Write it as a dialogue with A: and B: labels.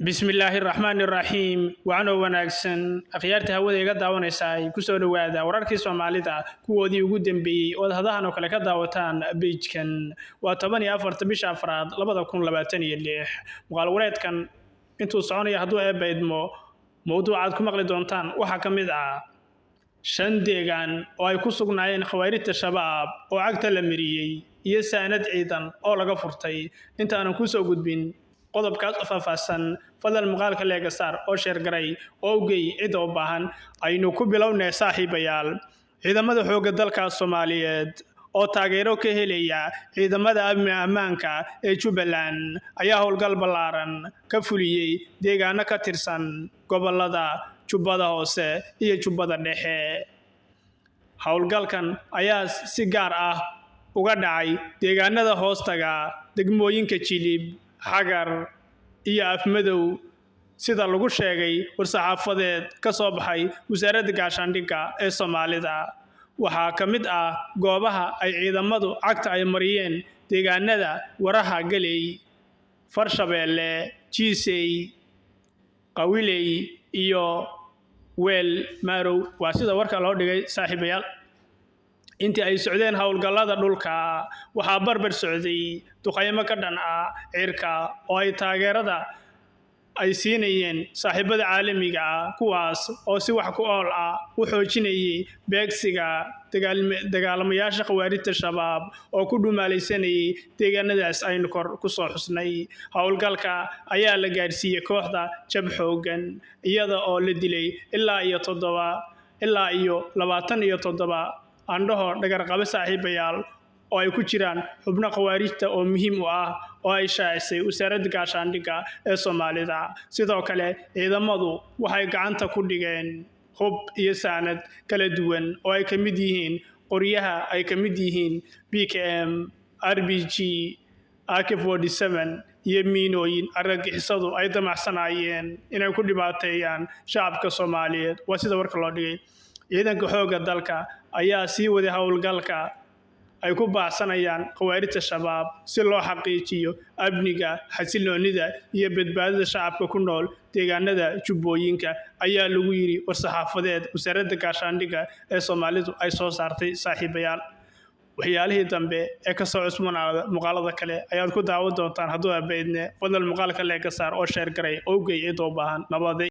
A: بسم الله الرحمن الرحيم وعنو wanaagsan akhyaarta hawada iga daawanaysa ku soo dhawaada wararkii Soomaalida kuwoodii ugu dambeeyay oo hadahan oo kale ka daawataan page-kan waa 14 bisha Afraad 2026 muqaal wareedkan intuu soconayo haduu ay baydmo mowduucaad ku maqli doontaan waxa kamid ah shan deegaan oo ay ku sugnaayeen khawaarijta shabaab oo cagta la mariyay iyo saanad ciidan oo laga furtay inta aan ku soo gudbin qodobkaas faahfaahsan fadal maqaalka leega saar oo sheer garay oo geey cid u baahan aynu ku bilownaa saaxiibayaal ciidamada xoogga dalka Soomaaliyeed oo taageero ka helaya ciidamada ammaanka ee Jubbaland ayaa howlgal ballaaran ka fuliyay deegaano ka tirsan gobolada Jubbada Hoose iyo Jubbada Dhexe howlgalkan ayaa si gaar ah uga dhacay deegaanada hoostaga degmooyinka Jilib Hagar iyo Afmadow sida lagu sheegay war-saxaafadeed ka soo baxay wasaaradda gaashaandhigga ee Soomaalida waxa kamid ah goobaha ay ciidamadu cagta ay mariyeen deegaanada waraha galay Farshabeelle Jiisay Qawiley iyo Weel Marow waa sida warka loo dhigay saaxiibayaal intii ay socdeen howlgallada dhulka waxa barbar socday duqeymo ka dhan ah cirka oo ay taageerada ay siinayeen saaxiibada caalamiga ah kuwaas oo si wax ku ool ah u xoojinayay beegsiga dagaalamayaasha khawaarijta shabaab oo ku dhumaalaysanayay deegaanadaas aynu kor ku soo xusnay howlgalka ayaa la gaarsiiyay kooxda jab xoogan iyada oo la dilay ilaa iyo 27 andhaho dhagar qaba saaxiibayaal oo ay ku jiraan xubno khawaarijta oo muhiim u ah oo ay shaacisay wasaaradda gaashaandhigga ee Soomaalida sidoo kale ciidamadu waxay gacanta ku dhigeen hub iyo saanad kala duwan oo ay kamid yihiin qoryaha ay kamid yihiin BKM RPG AK47 iyo miinooyin argagixisadu ay damacsanayeen inay ku dhibaateeyaan shacabka Soomaaliyeed waa sida warka loo dhigay ciidanka xoogga dalka ayaa sii waday howlgalka ay ku baahsanayaan khawaarijta shabaab si loo xaqiijiyo amniga xasiloonida iyo badbaadada shacabka ku nool deegaanada Jubbooyinka ayaa lagu yiri war-saxaafadeed wasaaradda gaashaandhigga ee Soomaalidu ay soo saartay saaxiibayaal waxyaalihii dambe ee ka soo cusbanaada muqaalada kale ayaad ku daawan doontaan hadduu abaydne fadal maqaalka leega saar oo sheer garay oo geey cid u baahan nabad